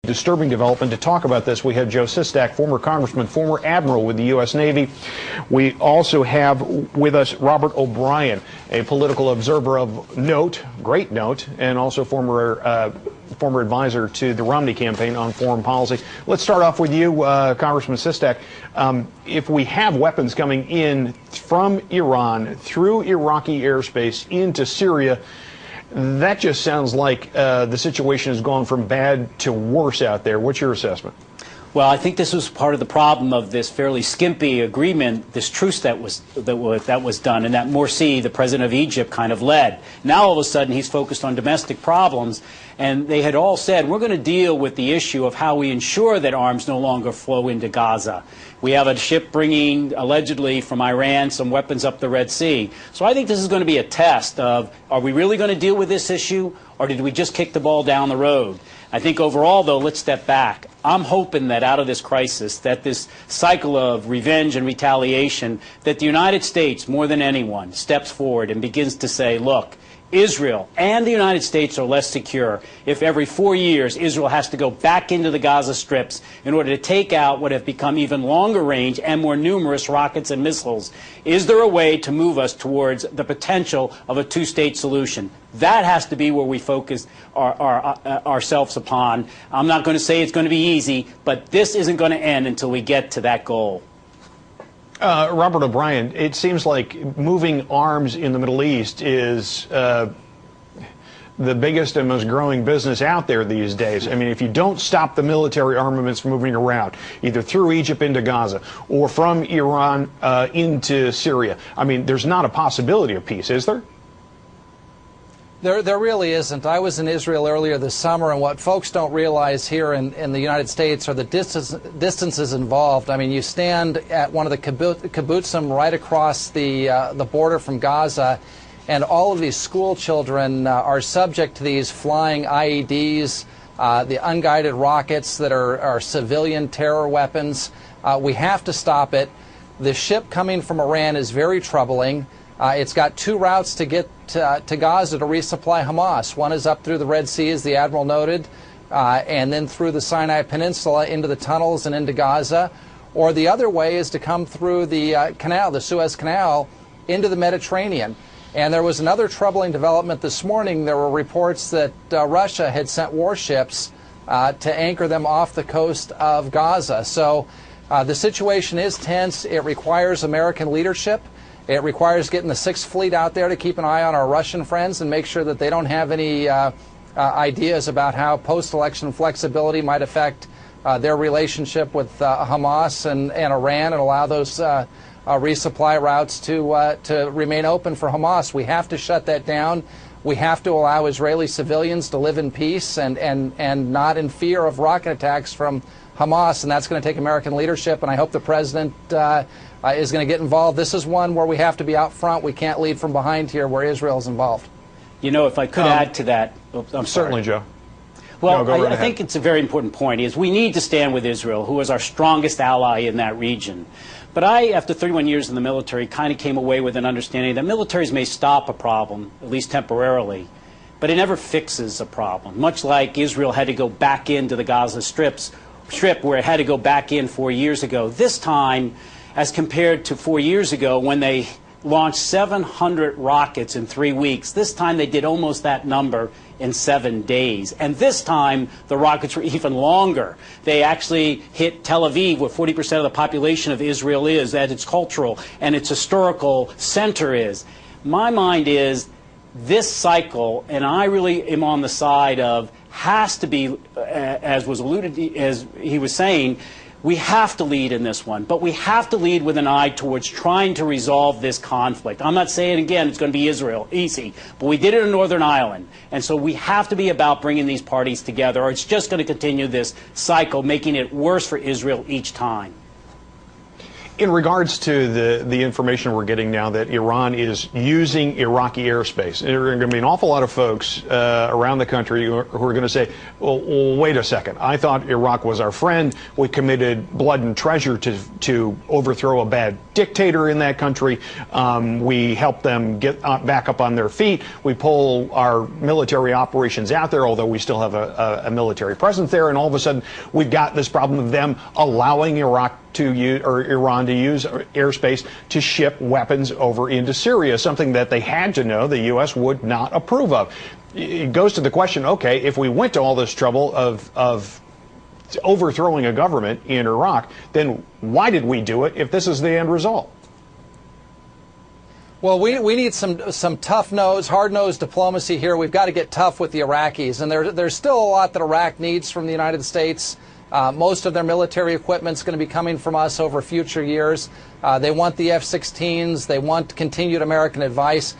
disturbing development. To talk about this, we have Joe Sistak, former congressman, former admiral with the U.S. Navy. We also have with us Robert O'Brien, a political observer of note, great note, and also former advisor to the Romney campaign on foreign policy. Let's start off with you, Congressman Sistak. If we have weapons coming in from Iran through Iraqi airspace into Syria, that just sounds like the situation has gone from bad to worse out there. What's your assessment? Well, I think this was part of the problem of this fairly skimpy agreement, this truce that was done, and that Morsi, the president of Egypt, kind of led. Now all of a sudden he's focused on domestic problems, and they had all said, we're going to deal with the issue of how we ensure that arms no longer flow into Gaza. We have a ship bringing, allegedly, from Iran some weapons up the Red Sea. So I think this is going to be a test of, are we really going to deal with this issue, or did we just kick the ball down the road? I think overall, though, let's step back. I'm hoping that out of this crisis, that this cycle of revenge and retaliation, that the United States, more than anyone, steps forward and begins to say, look, Israel and the United States are less secure if every 4 years Israel has to go back into the Gaza strips in order to take out what have become even longer range and more numerous rockets and missiles. Is there a way to move us towards the potential of a two-state solution? That has to be where we focus ourselves upon. I'm not going to say it's going to be easy, but this isn't going to end until we get to that goal. Robert O'Brien, it seems like moving arms in the Middle East is the biggest and most growing business out there these days. I mean, if you don't stop the military armaments moving around, either through Egypt into Gaza or from Iran into Syria, I mean, there's not a possibility of peace, is there? There really isn't. I was in Israel earlier this summer, and what folks don't realize here in the United States are the distances involved. I mean, you stand at one of the kibbutzim right across the border from Gaza, and all of these school children are subject to these flying IEDs, the unguided rockets that are civilian terror weapons. We have to stop it. The ship coming from Iran is very troubling. It's got two routes to get to Gaza to resupply Hamas. One is up through the Red Sea, as the Admiral noted, and then through the Sinai Peninsula into the tunnels and into Gaza. Or the other way is to come through the canal, the Suez Canal, into the Mediterranean. And there was another troubling development this morning. There were reports that Russia had sent warships to anchor them off the coast of Gaza. So the situation is tense. It requires American leadership. It requires getting the Sixth Fleet out there to keep an eye on our Russian friends and make sure that they don't have any ideas about how post-election flexibility might affect their relationship with Hamas and Iran, and allow those resupply routes to remain open for Hamas. We have to shut that down. We have to allow Israeli civilians to live in peace and not in fear of rocket attacks from Hamas, and that's going to take American leadership, and I hope the president is going to get involved. This is one where we have to be out front. We can't lead from behind here where Israel is involved. You know, if I could add to that. I'm sorry. Certainly, Joe. Well, no, I think it's a very important point, is we need to stand with Israel, who is our strongest ally in that region. But I, after 31 years in the military, kind of came away with an understanding that militaries may stop a problem, at least temporarily, but it never fixes a problem, much like Israel had to go back into the Gaza Strip where it had to go back in 4 years ago. This time, as compared to 4 years ago when they launched 700 rockets in 3 weeks, this time they did almost that number in 7 days. And this time, the rockets were even longer. They actually hit Tel Aviv, where 40% of the population of Israel is, at its cultural and its historical center is. My mind is this cycle, and I really am on the side of, has to be, as was alluded to, as he was saying, we have to lead in this one, but we have to lead with an eye towards trying to resolve this conflict. I'm not saying, again, it's going to be Israel, easy, but we did it in Northern Ireland, and so we have to be about bringing these parties together, or it's just going to continue this cycle, making it worse for Israel each time. In regards to the information we're getting now that Iran is using Iraqi airspace, there are going to be an awful lot of folks around the country who are going to say, well, wait a second. I thought Iraq was our friend. We committed blood and treasure to overthrow a bad dictator in that country. We helped them get back up on their feet. We pull our military operations out there, although we still have a military presence there. And all of a sudden, we've got this problem of them allowing Iran to use airspace to ship weapons over into Syria, something that they had to know the U.S. would not approve of. It goes to the question, okay, if we went to all this trouble of overthrowing a government in Iraq, then why did we do it if this is the end result? Well, we need some tough-nosed, hard-nosed diplomacy here. We've got to get tough with the Iraqis, and there's still a lot that Iraq needs from the United States. Most of their military equipment is going to be coming from us over future years. They want the F-16s. They want continued American advice.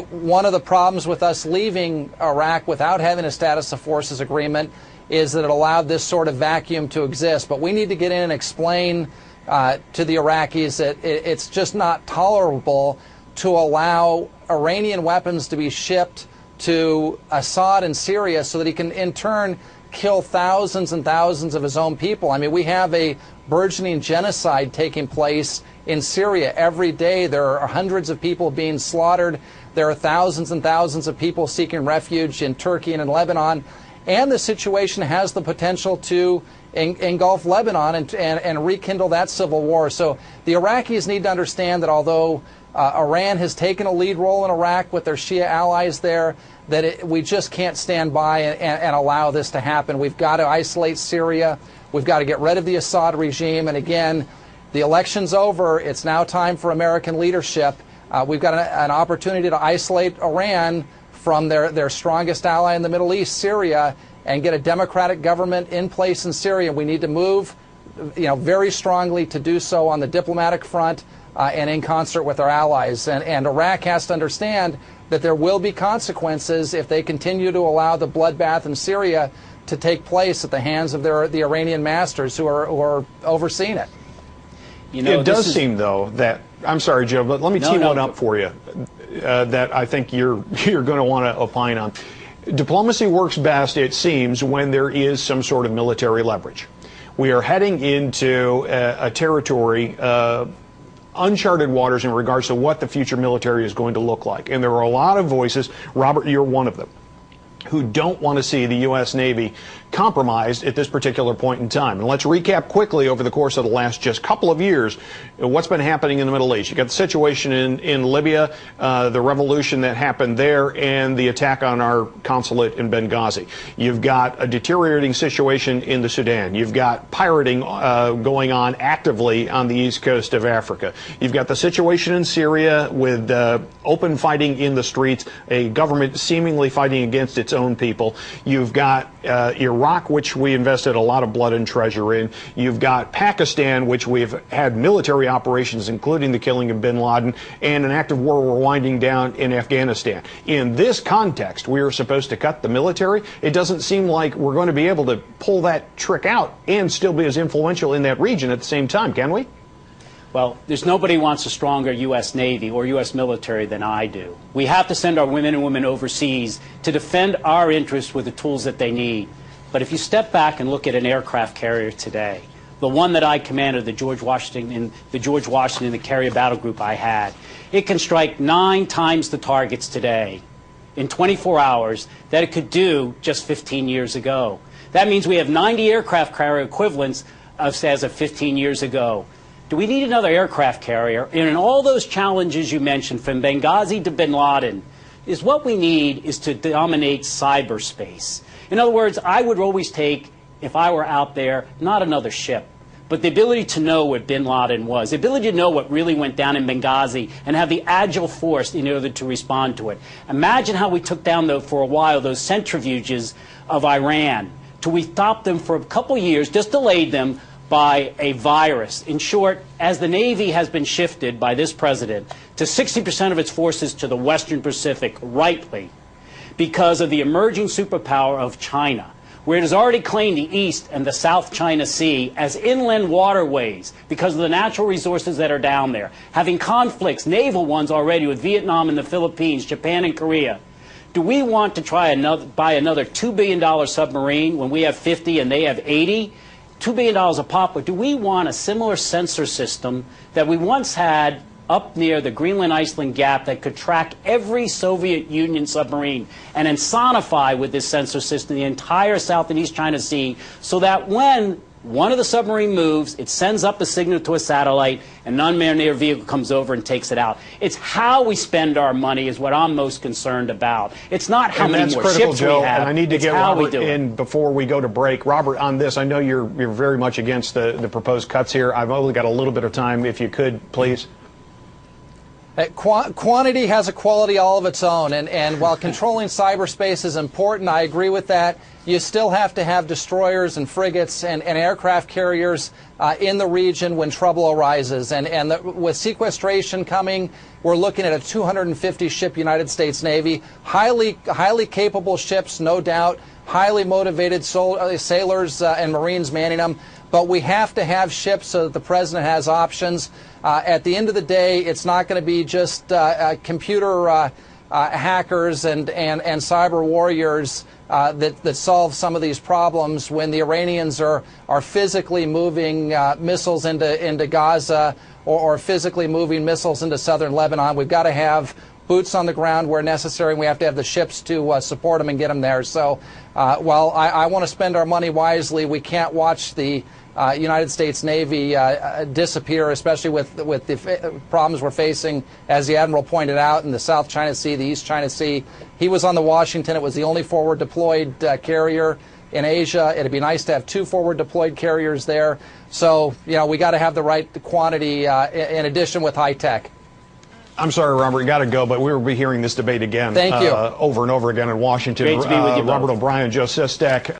One of the problems with us leaving Iraq without having a status of forces agreement is that it allowed this sort of vacuum to exist. But we need to get in and explain to the Iraqis that it's just not tolerable to allow Iranian weapons to be shipped to Assad in Syria so that he can in turn kill thousands and thousands of his own people. I mean, we have a burgeoning genocide taking place in Syria. Every day there are hundreds of people being slaughtered. There are thousands and thousands of people seeking refuge in Turkey and in Lebanon. And the situation has the potential to engulf Lebanon and rekindle that civil war. So the Iraqis need to understand that although Iran has taken a lead role in Iraq with their Shia allies there, that we just can't stand by and allow this to happen. We've got to isolate Syria. We've got to get rid of the Assad regime. And again, the election's over. It's now time for American leadership. We've got an opportunity to isolate Iran from their strongest ally in the Middle East, Syria, and get a democratic government in place in Syria. We need to move, very strongly to do so on the diplomatic front and in concert with our allies. And Iraq has to understand that there will be consequences if they continue to allow the bloodbath in Syria to take place at the hands of the Iranian masters who are overseeing it. It does seem, though, that I'm sorry, Joe, but let me tee one up for you that I think you're going to want to opine on. Diplomacy works best, it seems, when there is some sort of military leverage. We are heading into a territory, uncharted waters in regards to what the future military is going to look like. And there are a lot of voices, Robert, you're one of them, who don't want to see the U.S. Navy compromised at this particular point in time. And let's recap quickly over the course of the last just couple of years what's been happening in the Middle East. You got the situation in Libya, the revolution that happened there, and the attack on our consulate in Benghazi. You've got a deteriorating situation in the Sudan. You've got pirating going on actively on the east coast of Africa. You've got the situation in Syria with open fighting in the streets, a government seemingly fighting against its own people. You've got Iraq, which we invested a lot of blood and treasure in. You've got Pakistan, which we've had military operations, including the killing of bin Laden, and an active war we're winding down in Afghanistan. In this context, we are supposed to cut the military. It doesn't seem like we're going to be able to pull that trick out and still be as influential in that region at the same time, can we? Well, there's nobody who wants a stronger U.S. Navy or U.S. military than I do. We have to send our women and women overseas to defend our interests with the tools that they need. But if you step back and look at an aircraft carrier today, the one that I commanded, the George Washington, the carrier battle group I had, it can strike 9 times the targets today in 24 hours that it could do just 15 years ago. That means we have 90 aircraft carrier equivalents as of 15 years ago. Do we need another aircraft carrier? And in all those challenges you mentioned, from Benghazi to bin Laden, what we need is to dominate cyberspace. In other words, I would always take, if I were out there, not another ship, but the ability to know what bin Laden was, the ability to know what really went down in Benghazi and have the agile force in order to respond to it. Imagine how we took down, though, for a while, those centrifuges of Iran, till we stopped them for a couple years, just delayed them by a virus. In short, as the Navy has been shifted by this president to 60% of its forces to the Western Pacific, rightly, because of the emerging superpower of China, where it has already claimed the East and the South China Sea as inland waterways because of the natural resources that are down there, having conflicts, naval ones already with Vietnam and the Philippines, Japan and Korea. Do we want to try buy another $2 billion submarine when we have 50 and they have 80? $2 billion a pop, but do we want a similar sensor system that we once had up near the Greenland-Iceland gap that could track every Soviet Union submarine and insanify with this sensor system the entire South and East China Sea so that when one of the submarine moves, it sends up a signal to a satellite, and an unmanned air vehicle comes over and takes it out. It's how we spend our money is what I'm most concerned about. It's not how many more ships we have. And I need to get Robert in before we go to break. Robert, on this, I know you're very much against the proposed cuts here. I've only got a little bit of time. If you could, please. Quantity has a quality all of its own, and while controlling cyberspace is important, I agree with that, you still have to have destroyers and frigates and aircraft carriers in the region when trouble arises. With sequestration coming, we're looking at a 250-ship United States Navy, highly capable ships, no doubt, highly motivated sailors and Marines manning them. But we have to have ships so that the president has options. At the end of the day, it's not going to be just computer hackers and cyber warriors that solve some of these problems when the Iranians are physically moving missiles into Gaza or physically moving missiles into southern Lebanon. We've got to have boots on the ground where necessary, and we have to have the ships to support them and get them there. So while I want to spend our money wisely, we can't watch the United States Navy disappear, especially with the problems we're facing, as the Admiral pointed out, in the South China Sea, the East China Sea. He was on the Washington. It was the only forward deployed carrier in Asia. It'd be nice to have 2 forward deployed carriers there. So, we got to have the right quantity in addition with high tech. I'm sorry, Robert, you got to go, but we will be hearing this debate again. Thank you. Over and over again in Washington. Great to be with you both. Robert O'Brien, Joe Sestak.